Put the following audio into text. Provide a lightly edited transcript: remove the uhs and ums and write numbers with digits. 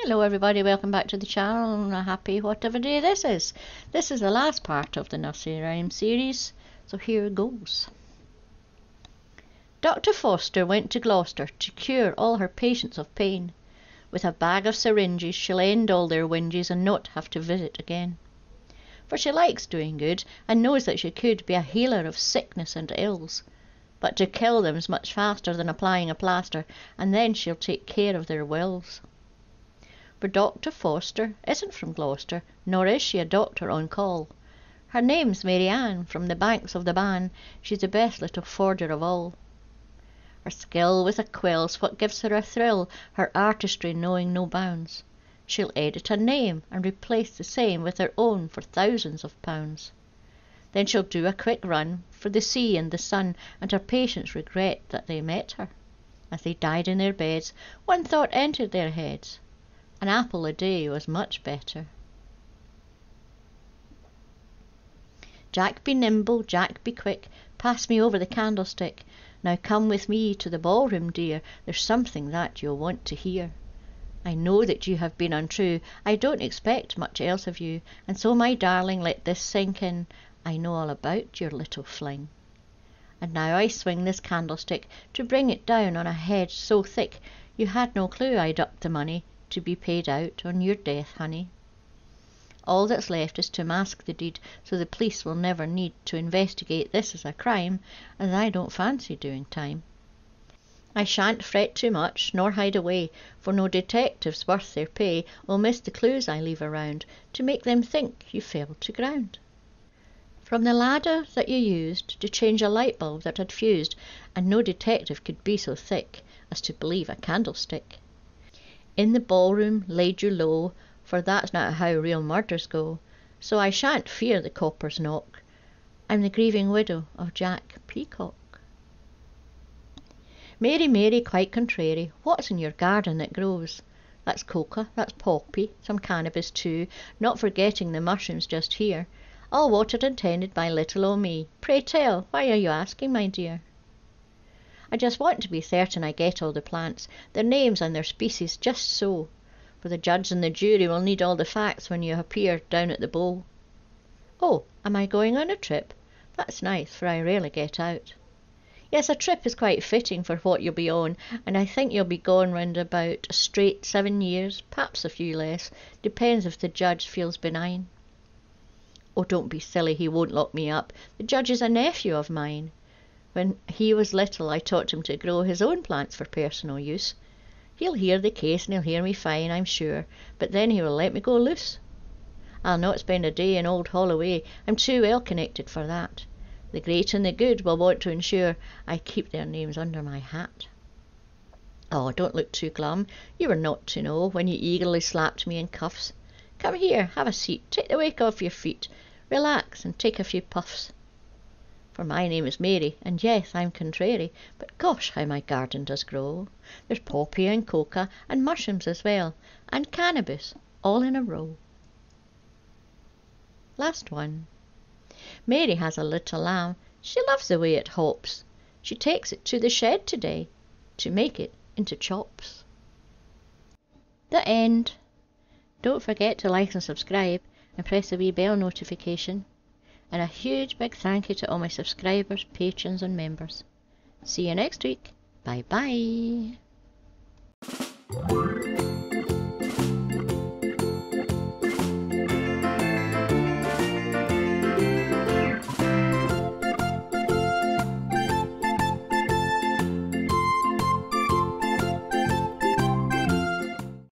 Hello everybody, welcome back to the channel on a happy whatever day this is. This is the last part of the nursery rhyme series, so here goes. Dr. Foster went to Gloucester to cure all her patients of pain. With a bag of syringes she'll end all their whinges and not have to visit again. For she likes doing good and knows that she could be a healer of sickness and ills. But to kill them's much faster than applying a plaster, and then she'll take care of their wills. For Dr. Foster isn't from Gloucester, nor is she a doctor on call. Her name's Mary Ann, from the banks of the Bann, she's the best little forger of all. Her skill with a quill's what gives her a thrill, her artistry knowing no bounds. She'll edit a name and replace the same with her own for thousands of pounds. Then she'll do a quick run for the sea and the sun, and her patients regret that they met her. As they died in their beds, one thought entered their heads: an apple a day was much better. Jack be nimble, Jack be quick, pass me over the candlestick. Now come with me to the ballroom, dear, there's something that you'll want to hear. I know that you have been untrue, I don't expect much else of you, and so my darling let this sink in, I know all about your little fling. And now I swing this candlestick to bring it down on a head so thick you had no clue I'd up the money to be paid out on your death, honey. All that's left is to mask the deed, so the police will never need to investigate this as a crime, as I don't fancy doing time. I shan't fret too much, nor hide away, for no detectives worth their pay will miss the clues I leave around, to make them think you fell to ground. From the ladder that you used to change a light bulb that had fused, and no detective could be so thick as to believe a candlestick. In the ballroom laid you low, for that's not how real murders go, so I shan't fear the copper's knock. I'm the grieving widow of Jack Peacock. Mary, Mary, quite contrary, what's in your garden that grows? That's coca, that's poppy, some cannabis too, not forgetting the mushrooms just here, all watered and tended by little o' me. Pray tell, why are you asking, my dear? I just want to be certain I get all the plants, their names and their species just so, for the judge and the jury will need all the facts when you appear down at the bowl. Oh, am I going on a trip? That's nice, for I rarely get out. Yes, a trip is quite fitting for what you'll be on, and I think you'll be gone round about a straight 7 years, perhaps a few less, depends if the judge feels benign. Oh, don't be silly, he won't lock me up, the judge is a nephew of mine. When he was little I taught him to grow his own plants for personal use. He'll hear the case and he'll hear me fine, I'm sure, but then he will let me go loose. I'll not spend a day in Old Holloway, I'm too well connected for that. The great and the good will want to ensure I keep their names under my hat. Oh, don't look too glum, you were not to know when you eagerly slapped me in cuffs. Come here, have a seat, take the weight off your feet, relax and take a few puffs. For my name is Mary, and yes, I'm contrary, but gosh, how my garden does grow. There's poppy and coca, and mushrooms as well, and cannabis, all in a row. Last one. Mary has a little lamb, she loves the way it hops. She takes it to the shed today, to make it into chops. The end. Don't forget to like and subscribe, and press the wee bell notification. And a huge big thank you to all my subscribers, patrons and members. See you next week. Bye bye.